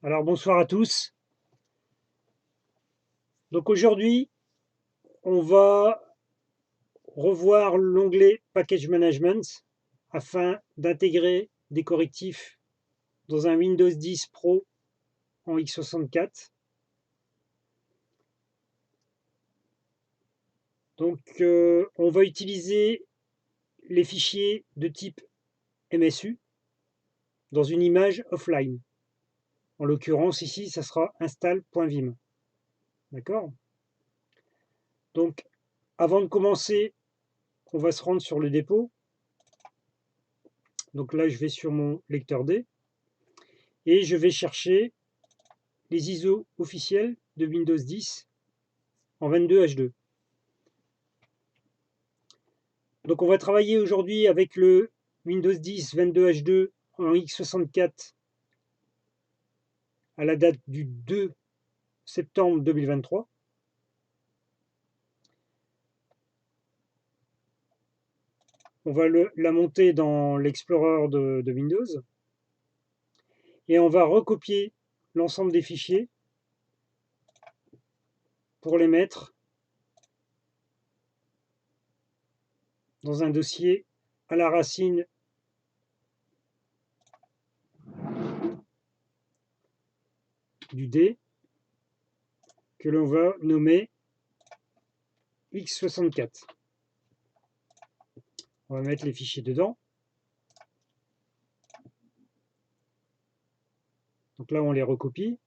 Alors bonsoir à tous. Donc aujourd'hui, on va revoir l'onglet Package Management afin d'intégrer des correctifs dans un Windows 10 Pro en x64. Donc on va utiliser les fichiers de type MSU dans une image offline. En l'occurrence ici, ça sera install.vim. D'accord? Donc avant de commencer, on va se rendre sur le dépôt. Donc là, je vais sur mon lecteur D et je vais chercher les ISO officiels de Windows 10 en 22H2. Donc on va travailler aujourd'hui avec le Windows 10 22H2 en x64 à la date du 2 septembre 2023. On va la monter dans l'Explorer de Windows et on va recopier l'ensemble des fichiers pour les mettre dans un dossier à la racine du D que l'on va nommer x64. On va mettre les fichiers dedans. Donc là, on les recopie.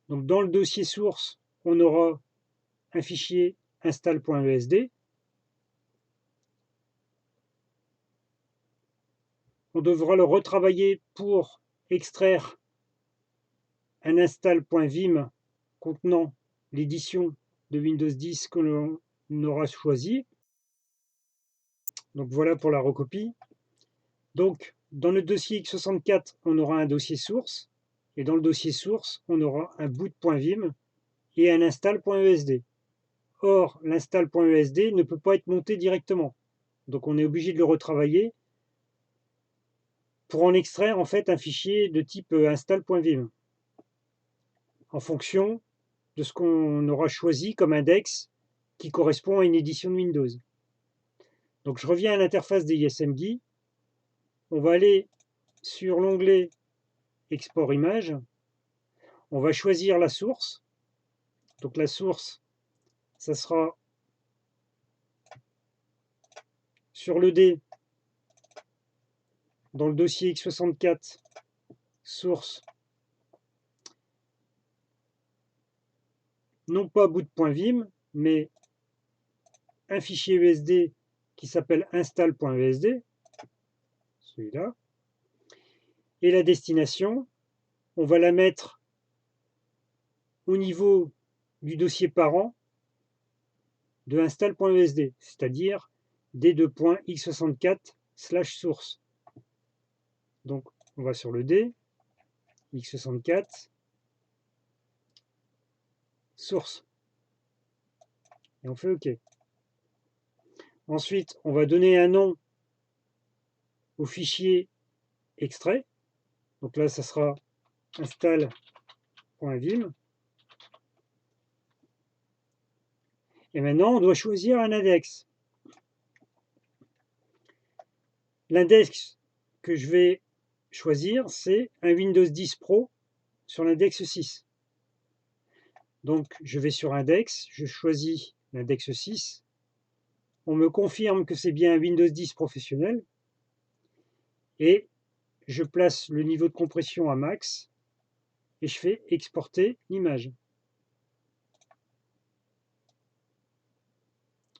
Donc dans le dossier source, on aura un fichier install.esd. On devra le retravailler pour extraire un install.vim contenant l'édition de Windows 10 que l'on aura choisi. Donc voilà pour la recopie. Donc dans le dossier x64, on aura un dossier source. Et dans le dossier source, on aura un boot.vim et un install.esd. Or, l'install.esd ne peut pas être monté directement. Donc on est obligé de le retravailler pour en extraire en fait un fichier de type install.vim en fonction de ce qu'on aura choisi comme index qui correspond à une édition de Windows. Donc je reviens à l'interface des ISMGUI. On va aller sur l'onglet Export image. On va choisir la source. Donc la source, ça sera sur le D dans le dossier x64 source, non pas boot.vim, mais un fichier USD qui s'appelle install.esd, celui-là. Et la destination, on va la mettre au niveau du dossier parent de install.esd, c'est-à-dire d2.x64/source. Donc on va sur le D, x64, source. Et on fait OK. Ensuite, on va donner un nom au fichier extrait. Donc là, ça sera install.vim. Et maintenant, on doit choisir un index. L'index que je vais choisir, c'est un Windows 10 Pro sur l'index 6. Donc, je vais sur Index, je choisis l'index 6. On me confirme que c'est bien un Windows 10 professionnel. Et je place le niveau de compression à max et je fais exporter l'image.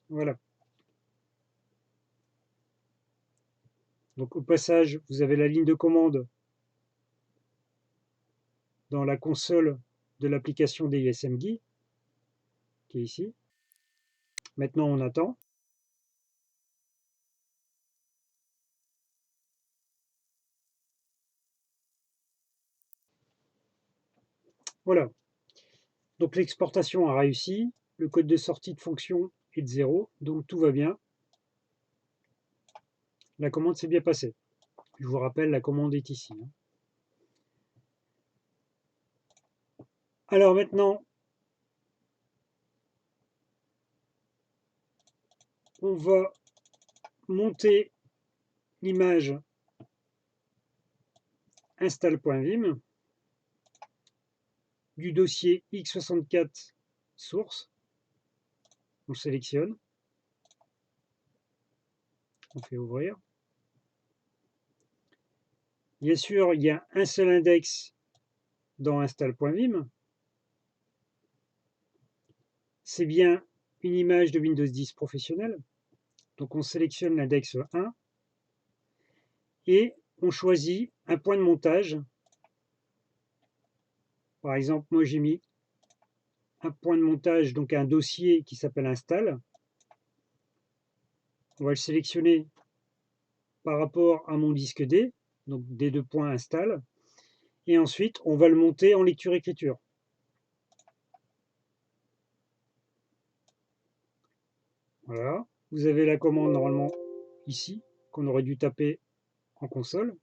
Voilà. Donc au passage, vous avez la ligne de commande dans la console de l'application des ISMGUI, qui est ici. Maintenant, on attend. Voilà. Donc l'exportation a réussi. Le code de sortie de fonction est de 0, donc tout va bien. La commande s'est bien passée. Je vous rappelle, la commande est ici. Alors maintenant, on va monter l'image install.vim du dossier x64 source. On sélectionne. On fait ouvrir. Bien sûr, il y a un seul index dans install.vim. C'est bien une image de Windows 10 professionnel. Donc on sélectionne l'index 1 et on choisit un point de montage. Par exemple, moi j'ai mis un point de montage, donc un dossier qui s'appelle install. On va le sélectionner par rapport à mon disque D, donc D2 install. Et ensuite, on va le monter en lecture-écriture. Voilà. Vous avez la commande normalement ici, qu'on aurait dû taper en console.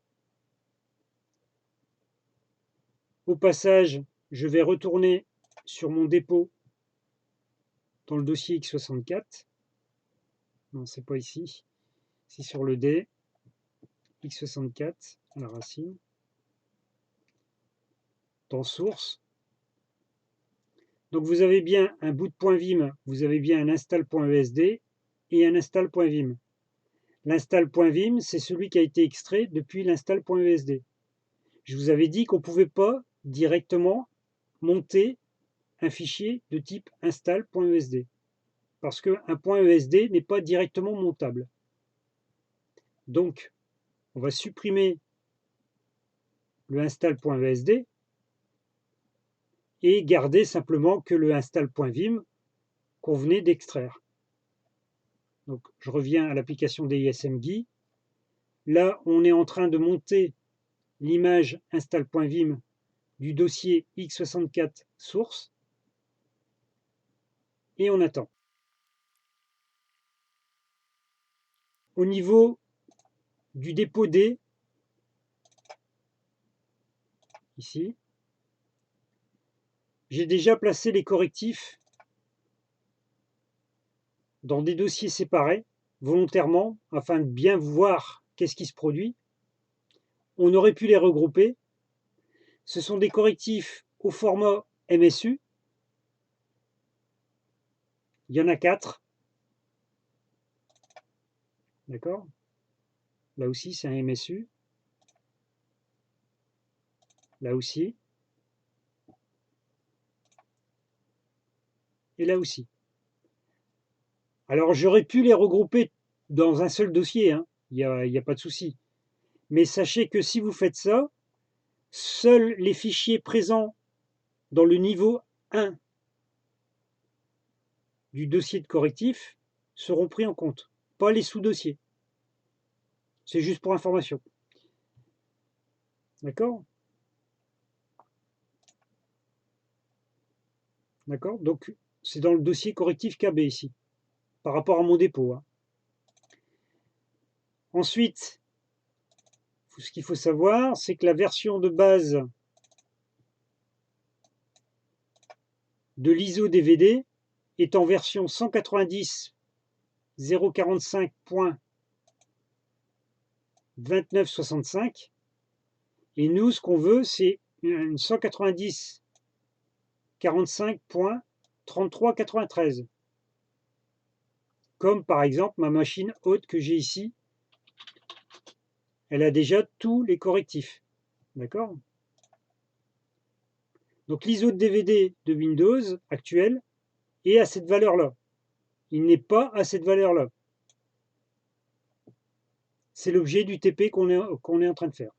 Au passage, je vais retourner sur mon dépôt dans le dossier x64. Non, c'est pas ici. C'est sur le D. x64, la racine. Dans source. Donc vous avez bien un bout de .vim, vous avez bien un install.esd et un install.vim. L'install.vim, c'est celui qui a été extrait depuis l'install.esd. Je vous avais dit qu'on ne pouvait pas directement monter un fichier de type install.esd parce qu'un .esd n'est pas directement montable. Donc, on va supprimer le install.esd et garder simplement que le install.vim qu'on venait d'extraire. Donc, je reviens à l'application DISMGUI. Là, on est en train de monter l'image install.vim du dossier x64 source et on attend. Au niveau du dépôt D, ici, j'ai déjà placé les correctifs dans des dossiers séparés, volontairement, afin de bien voir qu'est-ce qui se produit. On aurait pu les regrouper. Ce sont des correctifs au format MSU. Il y en a 4. D'accord? Là aussi, c'est un MSU. Là aussi. Et là aussi. Alors, j'aurais pu les regrouper dans un seul dossier, hein. Il n'y a pas de souci. Mais sachez que si vous faites ça, seuls les fichiers présents dans le niveau 1 du dossier de correctif seront pris en compte, pas les sous-dossiers. C'est juste pour information. D'accord? D'accord? Donc, c'est dans le dossier correctif KB ici, par rapport à mon dépôt, hein. Ensuite, ce qu'il faut savoir, c'est que la version de base de l'ISO DVD est en version 190.045.2965 et nous, ce qu'on veut, c'est une 190.45.3393. Comme par exemple ma machine haute que j'ai ici, elle a déjà tous les correctifs. D'accord? Donc l'ISO de DVD de Windows actuel est à cette valeur-là. Il n'est pas à cette valeur-là. C'est l'objet du TP qu'on est en train de faire.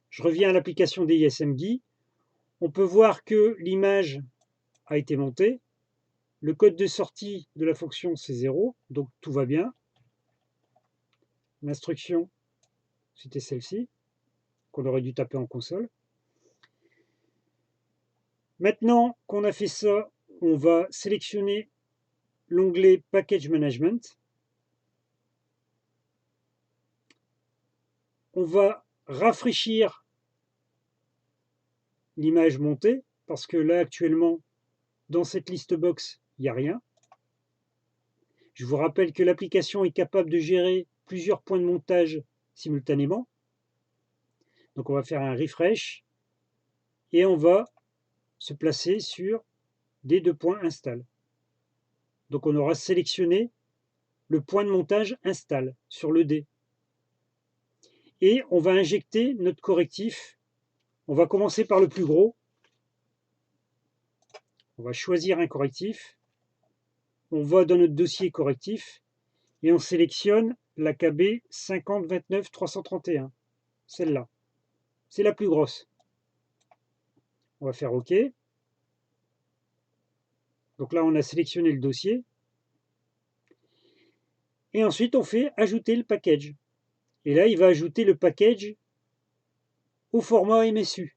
Je reviens à l'application DISMGUI. On peut voir que l'image a été montée. Le code de sortie de la fonction, c'est 0, donc tout va bien. L'instruction, c'était celle-ci, qu'on aurait dû taper en console. Maintenant qu'on a fait ça, on va sélectionner l'onglet Package Management. on va rafraîchir l'image montée, parce que là actuellement, dans cette liste box, il n'y a rien. Je vous rappelle que l'application est capable de gérer plusieurs points de montage simultanément. Donc on va faire un refresh et on va se placer sur des deux points install. Donc on aura sélectionné le point de montage install sur le D. Et on va injecter notre correctif. On va commencer par le plus gros. On va choisir un correctif. On va dans notre dossier correctif et on sélectionne la KB 5029-331. Celle-là. C'est la plus grosse. On va faire OK. Donc là, on a sélectionné le dossier. Et ensuite, on fait ajouter le package. Et là, il va ajouter le package au format MSU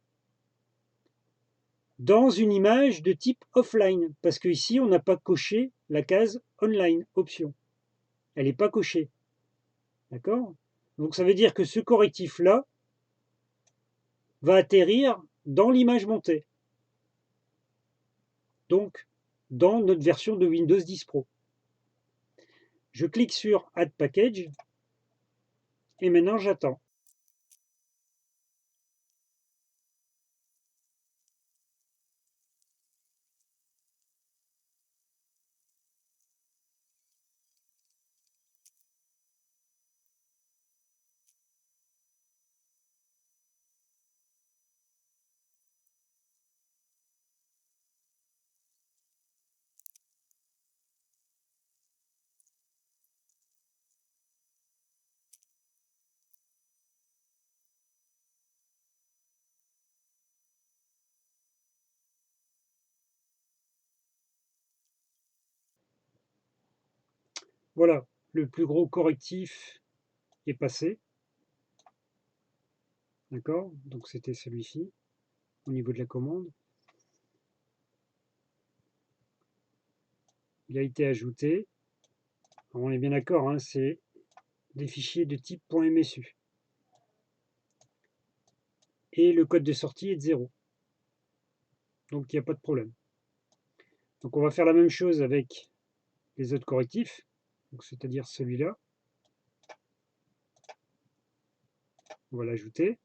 dans une image de type offline. Parce qu'ici, on n'a pas coché la case online option. Elle n'est pas cochée. D'accord? Donc ça veut dire que ce correctif-là va atterrir dans l'image montée. Donc, dans notre version de Windows 10 Pro. Je clique sur Add Package et maintenant j'attends. Voilà, le plus gros correctif est passé. D'accord? Donc c'était celui-ci, au niveau de la commande. Il a été ajouté. Alors on est bien d'accord, hein, c'est des fichiers de type .msu. Et le code de sortie est de 0. Donc il n'y a pas de problème. Donc on va faire la même chose avec les autres correctifs, c'est-à-dire celui-là. On va l'ajouter.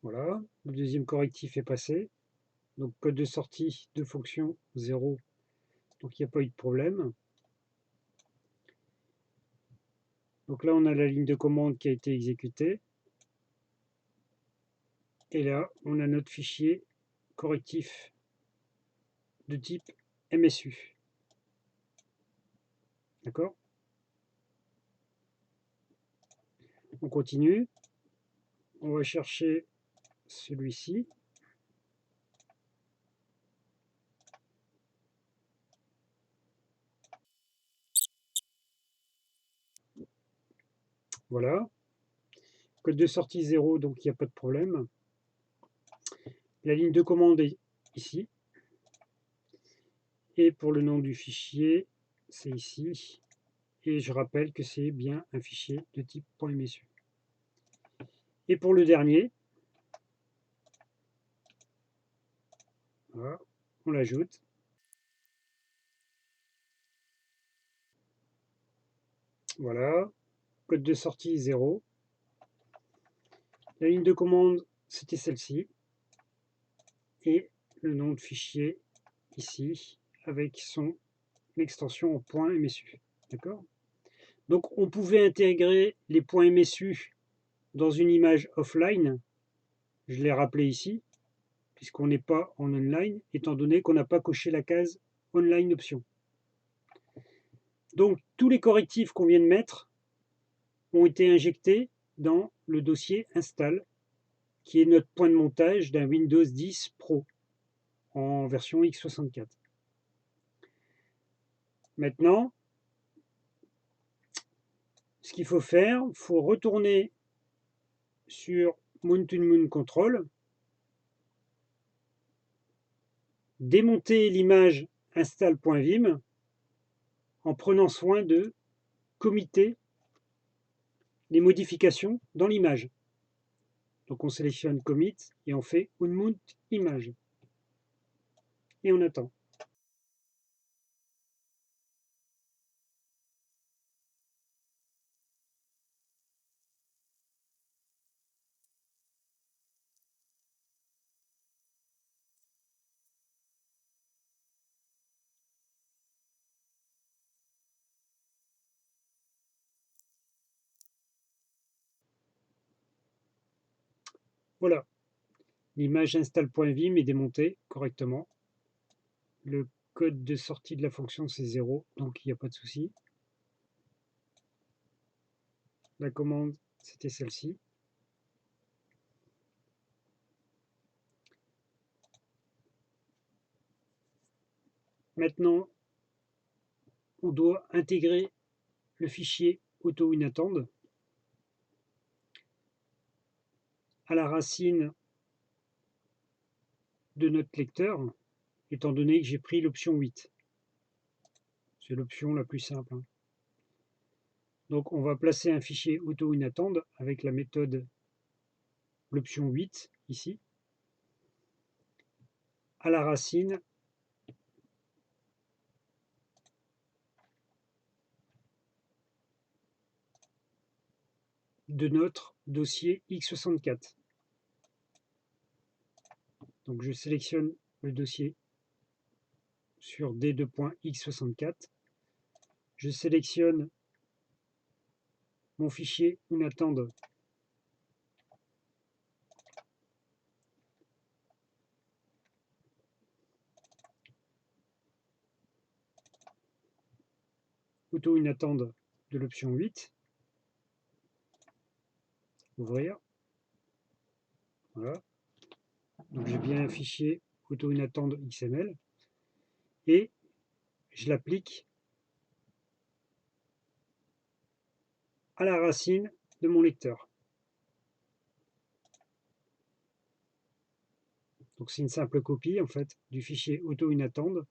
Voilà, le deuxième correctif est passé. Donc code de sortie de fonction 0, donc il n'y a pas eu de problème. Donc là on a la ligne de commande qui a été exécutée. Et là on a notre fichier correctif de type MSU. D'accord? On continue. On va chercher celui-ci. Voilà. Code de sortie 0, donc il n'y a pas de problème. La ligne de commande est ici. Et pour le nom du fichier, c'est ici. Et je rappelle que c'est bien un fichier de type .msu. Et pour le dernier, voilà, on l'ajoute. Voilà, code de sortie 0. La ligne de commande, c'était celle-ci. Et le nom de fichier ici, avec son extension en .msu. D'accord? Donc on pouvait intégrer les .msu dans une image offline. Je l'ai rappelé ici, puisqu'on n'est pas en online, étant donné qu'on n'a pas coché la case online option. Donc tous les correctifs qu'on vient de mettre ont été injectés dans le dossier install, qui est notre point de montage d'un Windows 10 Pro en version x64. Maintenant, ce qu'il faut faire, il faut retourner sur Moon to Moon Control. démonter l'image install.vim en prenant soin de committer les modifications dans l'image. Donc on sélectionne Commit et on fait Unmount Image. Et on attend. Voilà, l'image install.vim est démontée correctement. Le code de sortie de la fonction c'est 0, donc il n'y a pas de souci. La commande c'était celle-ci. Maintenant, on doit intégrer le fichier AutoWinAttend à la racine de notre lecteur, étant donné que j'ai pris l'option 8. C'est l'option la plus simple. Donc on va placer un fichier AutoWinAttend avec la méthode, l'option 8 ici, à la racine de notre dossier x64. Donc je sélectionne le dossier sur D2.x64. Je sélectionne mon fichier unattend AutoWinAttend de l'option 8. Ouvrir. Voilà. Donc j'ai bien un fichier AutoWinAttend XML et je l'applique à la racine de mon lecteur. Donc c'est une simple copie en fait du fichier AutoWinAttend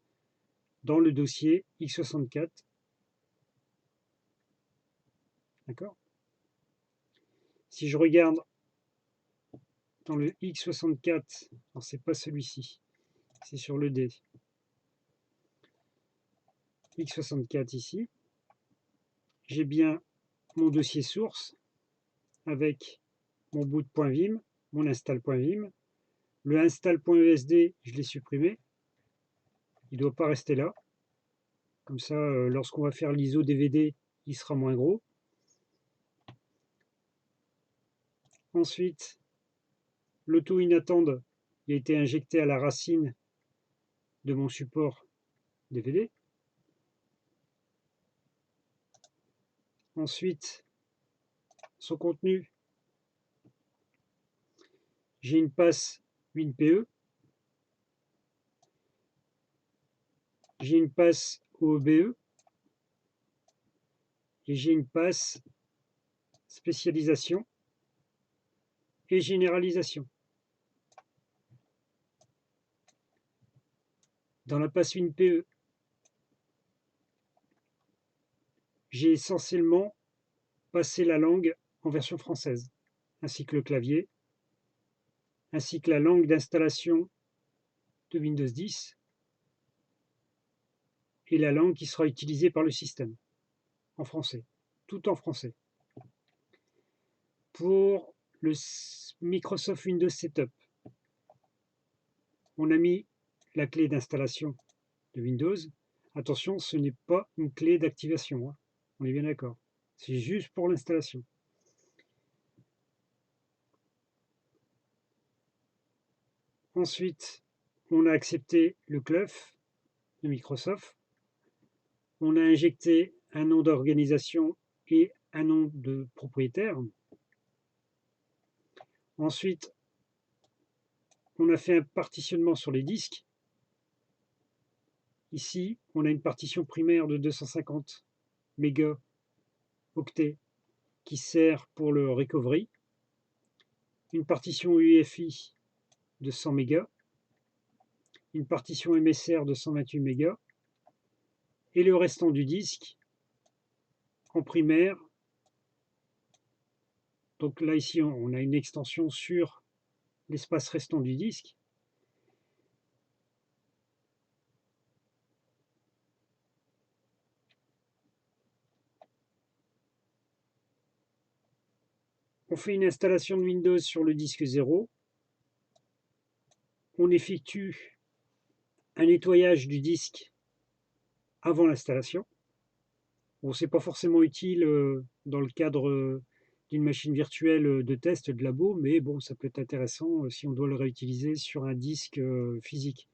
dans le dossier x64. D'accord. Si je regarde dans le x64, alors c'est pas celui-ci, c'est sur le D. x64 ici, j'ai bien mon dossier source avec mon boot.vim, mon install.vim. Le install.esd, je l'ai supprimé. Il ne doit pas rester là. Comme ça, lorsqu'on va faire l'ISO DVD, il sera moins gros. Ensuite, l'AutoWinAttend a été injecté à la racine de mon support DVD. Ensuite, son contenu, j'ai une passe WinPE, j'ai une passe OEBE et j'ai une passe spécialisation et généralisation. Dans la passe WinPE, j'ai essentiellement passé la langue en version française, ainsi que le clavier, ainsi que la langue d'installation de Windows 10 et la langue qui sera utilisée par le système, en français, tout en français. Pour le Microsoft Windows Setup, on a mis la clé d'installation de Windows. Attention, ce n'est pas une clé d'activation, hein. On est bien d'accord. C'est juste pour l'installation. Ensuite, on a accepté le CLUF de Microsoft. On a injecté un nom d'organisation et un nom de propriétaire. Ensuite, on a fait un partitionnement sur les disques. Ici, on a une partition primaire de 250 mégaoctets qui sert pour le recovery. Une partition UEFI de 100 mégas. une partition MSR de 128 mégas et le restant du disque en primaire. Donc là, ici, on a une extension sur l'espace restant du disque. On fait une installation de Windows sur le disque 0. On effectue un nettoyage du disque avant l'installation. Bon, c'est pas forcément utile dans le cadre d'une machine virtuelle de test de labo, mais bon, ça peut être intéressant si on doit le réutiliser sur un disque physique,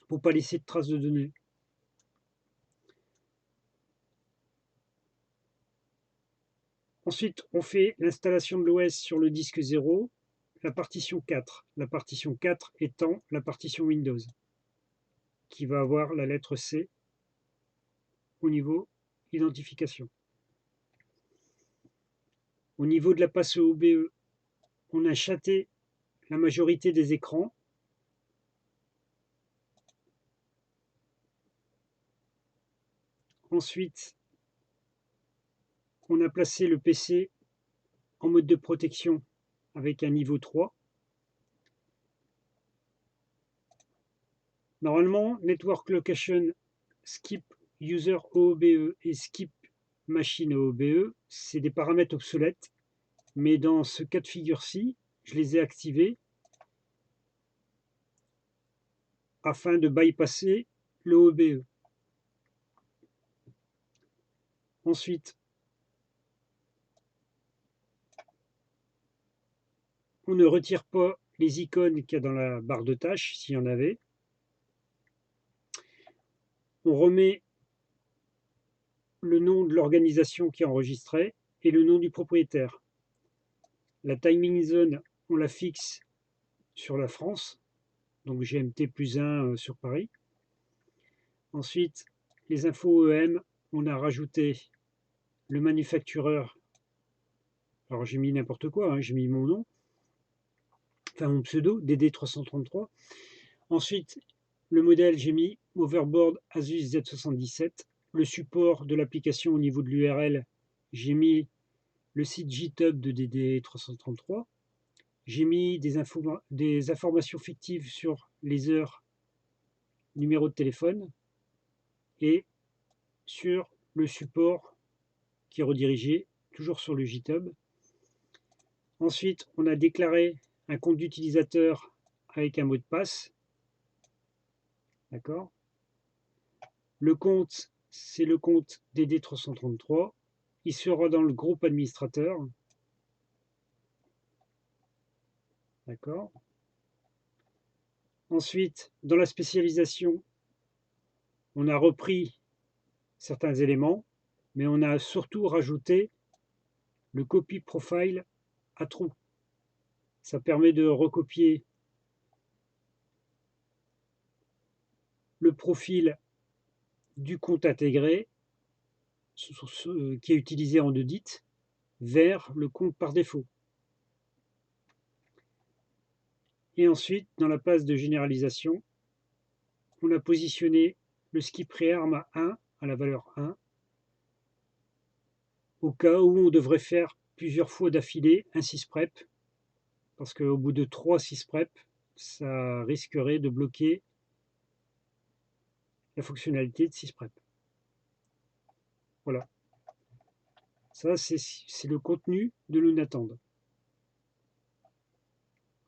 pour pas laisser de traces de données. Ensuite, on fait l'installation de l'OS sur le disque 0, la partition 4. La partition 4 étant la partition Windows, qui va avoir la lettre C au niveau identification. Au niveau de la passe OBE, on a chaté la majorité des écrans. Ensuite, on a placé le PC en mode de protection avec un niveau 3. Normalement, Network Location Skip User OOBE et Skip Machine OOBE, c'est des paramètres obsolètes, mais dans ce cas de figure-ci, je les ai activés afin de bypasser l'OOBE. Ensuite, on ne retire pas les icônes qu'il y a dans la barre de tâches, s'il y en avait. On remet le nom de l'organisation qui est enregistrée et le nom du propriétaire. La timing zone, on la fixe sur la France, donc GMT plus 1 sur Paris. Ensuite, les infos EM, on a rajouté le manufactureur. Alors j'ai mis n'importe quoi, hein, j'ai mis mon nom, enfin mon pseudo, DD333. Ensuite, le modèle, j'ai mis Overboard Asus Z77. Le support de l'application au niveau de l'URL, j'ai mis le site GitHub de DD333. J'ai mis des informations fictives sur les heures, numéro de téléphone et sur le support qui est redirigé, toujours sur le GitHub. Ensuite, on a déclaré un compte d'utilisateur avec un mot de passe. D'accord. Le compte, c'est le compte DD333. Il sera dans le groupe administrateur. D'accord. Ensuite, dans la spécialisation, on a repris certains éléments, mais on a surtout rajouté le copy profile à true. Ça permet de recopier le profil du compte intégré qui est utilisé en audit vers le compte par défaut. Et ensuite, dans la passe de généralisation, on a positionné le skip rearm à 1, à la valeur 1, au cas où on devrait faire plusieurs fois d'affilée un sysprep, parce qu'au bout de 3 sysprep, ça risquerait de bloquer la fonctionnalité de sysprep. Voilà. Ça, c'est le contenu de l'UNATEND,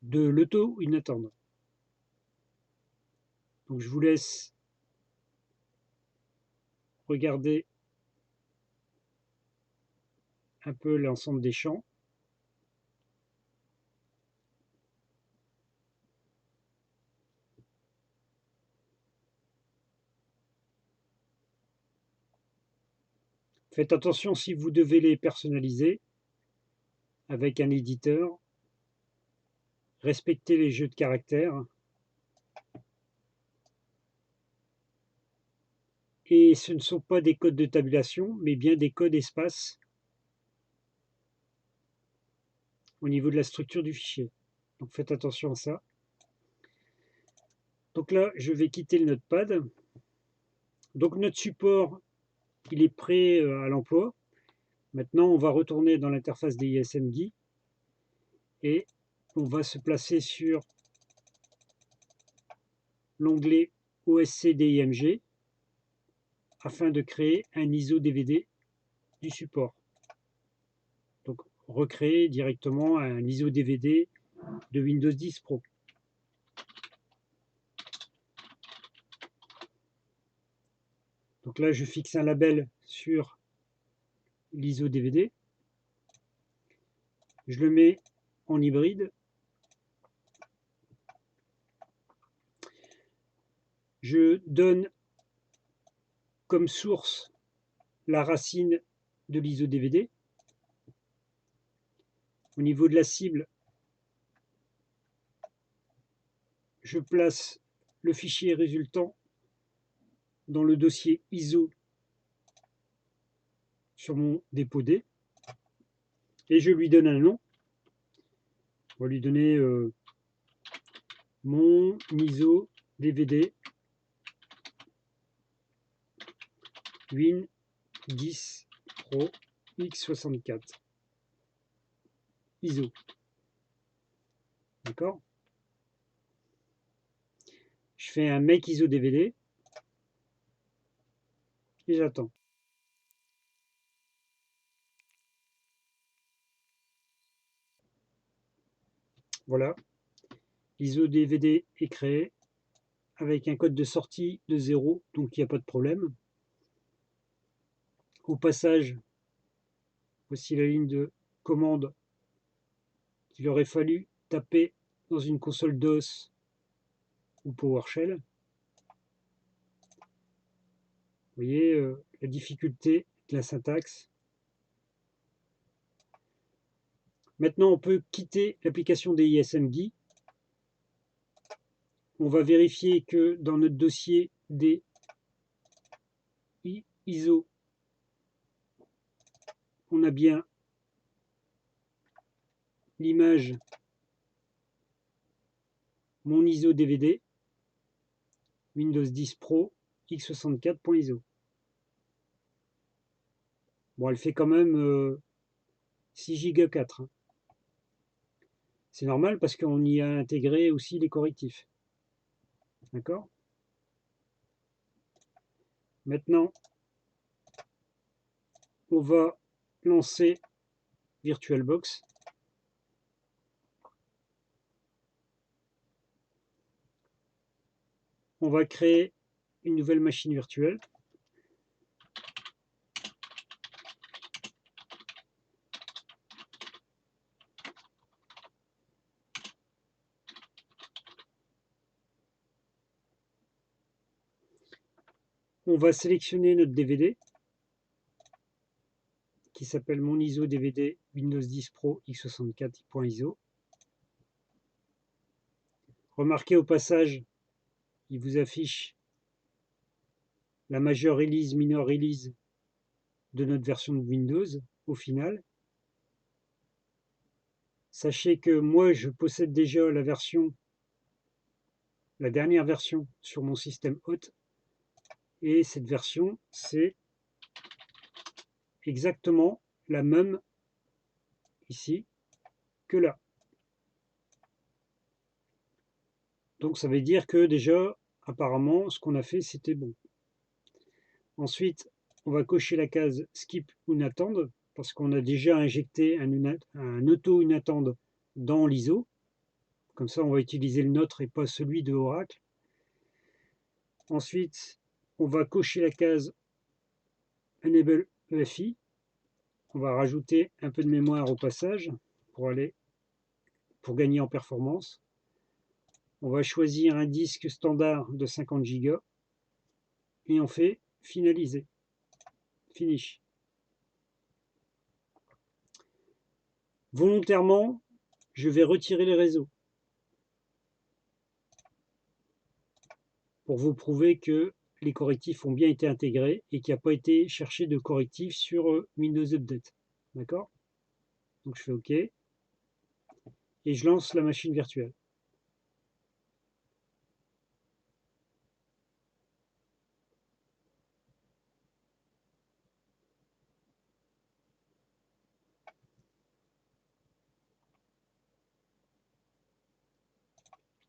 de l'auto-UNATEND. Donc je vous laisse regarder un peu l'ensemble des champs. Faites attention si vous devez les personnaliser avec un éditeur. Respectez les jeux de caractères. Et ce ne sont pas des codes de tabulation, mais bien des codes espaces au niveau de la structure du fichier. Donc faites attention à ça. Donc là, je vais quitter le Notepad. Donc notre support, il est prêt à l'emploi. Maintenant, on va retourner dans l'interface DISMGUI et on va se placer sur l'onglet OSC-DIMG afin de créer un ISO DVD du support. Donc, recréer directement un ISO DVD de Windows 10 Pro. Donc là, je fixe un label sur l'ISO DVD. Je le mets en hybride. Je donne comme source la racine de l'ISO DVD. Au niveau de la cible, je place le fichier résultant dans le dossier ISO sur mon dépôt D et je lui donne un nom. On va lui donner mon ISO DVD Win 10 Pro X64 ISO. D'accord? Je fais un Make ISO DVD et j'attends. Voilà, l'ISO DVD est créé avec un code de sortie de 0, donc il n'y a pas de problème. Au passage, voici la ligne de commande qu'il aurait fallu taper dans une console DOS ou PowerShell. Vous voyez la difficulté de la syntaxe. Maintenant, on peut quitter l'application DISMGUI. On va vérifier que dans notre dossier des ISO, on a bien l'image mon ISO DVD Windows 10 Pro x64.iso. Bon, elle fait quand même 6 Go 4. Hein. C'est normal parce qu'on y a intégré aussi les correctifs. D'accord? Maintenant, on va lancer VirtualBox. On va créer une nouvelle machine virtuelle. On va sélectionner notre DVD qui s'appelle mon ISO DVD Windows 10 Pro x64.iso. Remarquez au passage, il vous affiche la major release, minor release de notre version de Windows au final. Sachez que moi, je possède déjà la dernière version sur mon système hôte. Et cette version, c'est exactement la même ici que là. Donc ça veut dire que déjà, apparemment, ce qu'on a fait, c'était bon. Ensuite, on va cocher la case Skip Unattend parce qu'on a déjà injecté un auto-unattend dans l'ISO. Comme ça, on va utiliser le nôtre et pas celui de Oracle. Ensuite, on va cocher la case Enable EFI. On va rajouter un peu de mémoire au passage pour gagner en performance. On va choisir un disque standard de 50 Go et on fait finaliser. Finish. Volontairement, je vais retirer les réseaux pour vous prouver que les correctifs ont bien été intégrés et qu'il n'y a pas été cherché de correctifs sur Windows Update. D'accord? Donc je fais OK et je lance la machine virtuelle.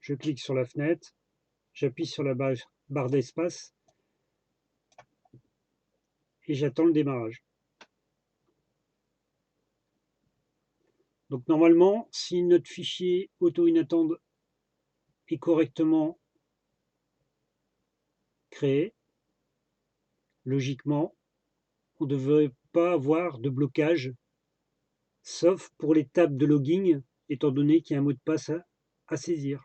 Je clique sur la fenêtre, j'appuie sur la barre d'espace et j'attends le démarrage. Donc normalement, si notre fichier AutoInAttend est correctement créé, logiquement, on ne devrait pas avoir de blocage, sauf pour les tables de logging, étant donné qu'il y a un mot de passe à saisir.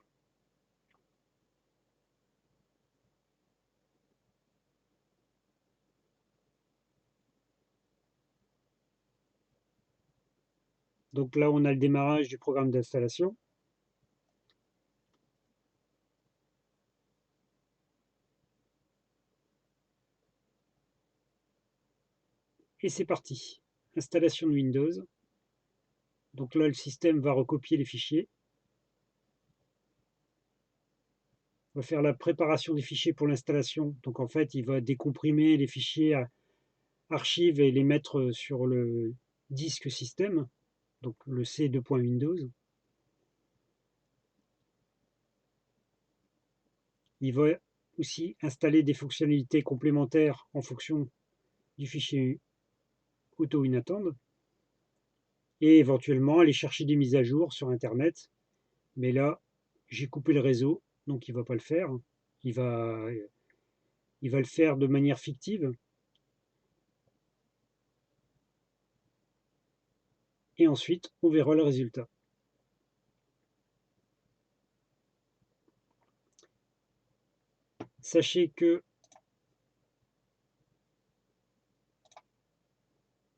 Donc là, on a le démarrage du programme d'installation. Et c'est parti. Installation de Windows. Donc là, le système va recopier les fichiers. On va faire la préparation des fichiers pour l'installation. Donc en fait, il va décomprimer les fichiers archives et les mettre sur le disque système, donc le C2.Windows. Il va aussi installer des fonctionnalités complémentaires en fonction du fichier AutoInAttend et éventuellement aller chercher des mises à jour sur Internet. Mais là, j'ai coupé le réseau, donc il ne va pas le faire. Il va le faire de manière fictive. Et ensuite, on verra le résultat. Sachez que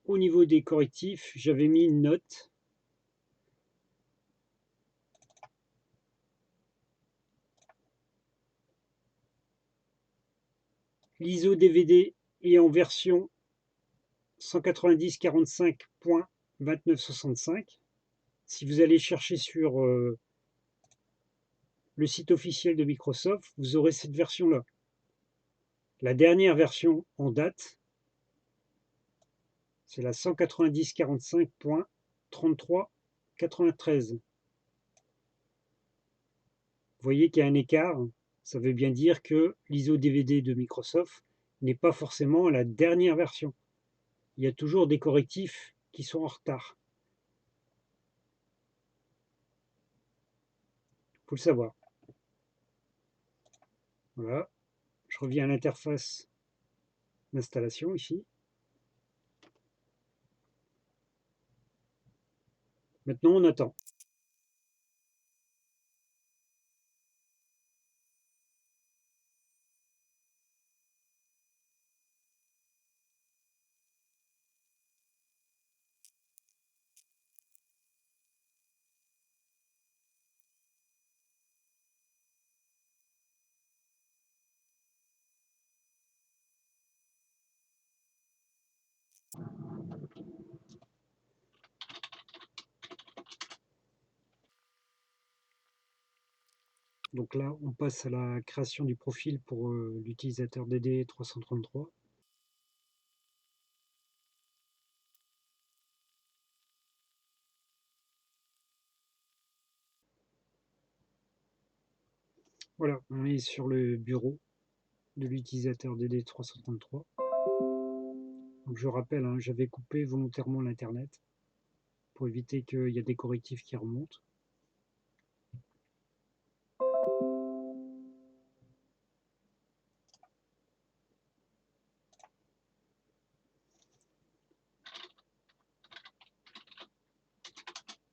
au niveau des correctifs, j'avais mis une note. L'ISO DVD est en version 190.45.2965. Si vous allez chercher sur le site officiel de Microsoft, vous aurez cette version-là. La dernière version en date, c'est la 190.45.33.93. Vous voyez qu'il y a un écart. Ça veut bien dire que l'ISO DVD de Microsoft n'est pas forcément la dernière version. Il y a toujours des correctifs qui sont en retard. Il faut le savoir. Voilà. Je reviens à l'interface d'installation ici. Maintenant, on attend. Donc là, on passe à la création du profil pour l'utilisateur DD333. Voilà, on est sur le bureau de l'utilisateur DD333. Donc je rappelle, hein, j'avais coupé volontairement l'Internet pour éviter qu'il y ait des correctifs qui remontent.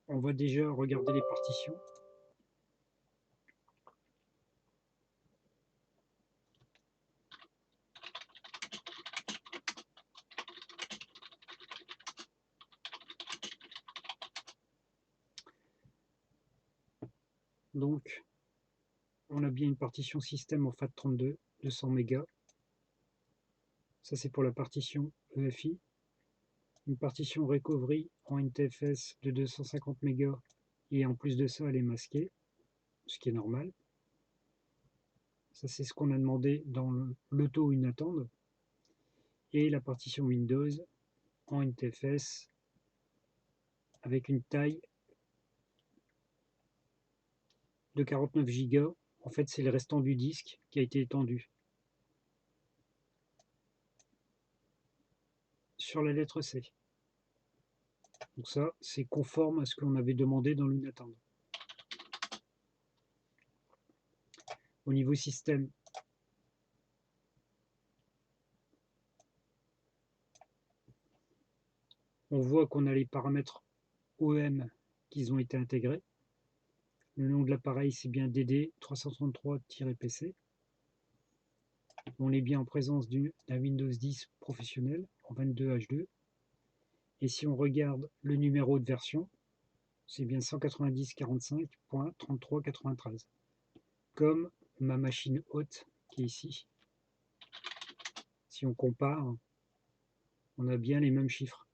On va déjà regarder les partitions. Donc, on a bien une partition système en FAT32, 200 mégas. Ça, c'est pour la partition EFI. Une partition recovery en NTFS de 250 mégas. Et en plus de ça, elle est masquée, ce qui est normal. Ça, c'est ce qu'on a demandé dans l'auto-inattend. Et la partition Windows en NTFS avec une taille de 49 Go. En fait, c'est le restant du disque qui a été étendu sur la lettre C. Donc ça, c'est conforme à ce qu'on avait demandé dans l'UNATEND. Au niveau système, on voit qu'on a les paramètres OEM qui ont été intégrés. Le nom de l'appareil, c'est bien DD333-PC. On est bien en présence d'un Windows 10 professionnel en 22H2. Et si on regarde le numéro de version, c'est bien 190.45.3393, comme ma machine haute qui est ici. Si on compare, on a bien les mêmes chiffres.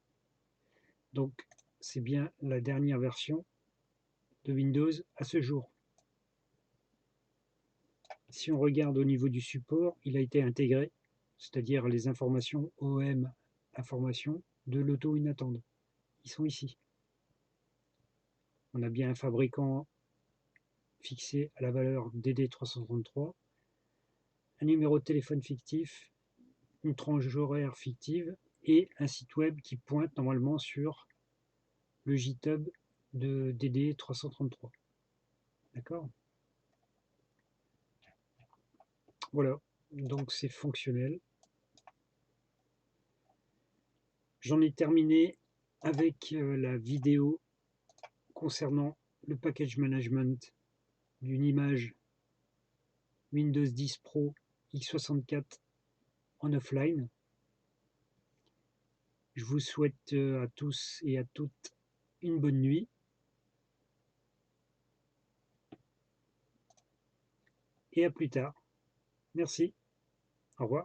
Donc, c'est bien la dernière version de Windows à ce jour. Si on regarde au niveau du support, il a été intégré, c'est-à-dire les informations OEM, informations de l'auto-UNATEND. Ils sont ici. On a bien un fabricant fixé à la valeur DD333, un numéro de téléphone fictif, une tranche horaire fictive et un site web qui pointe normalement sur le GitHub de DD333. D'accord ? Voilà, donc c'est fonctionnel. J'en ai terminé avec la vidéo concernant le package management d'une image Windows 10 Pro x64 en offline. Je vous souhaite à tous et à toutes une bonne nuit. Et à plus tard. Merci. Au revoir.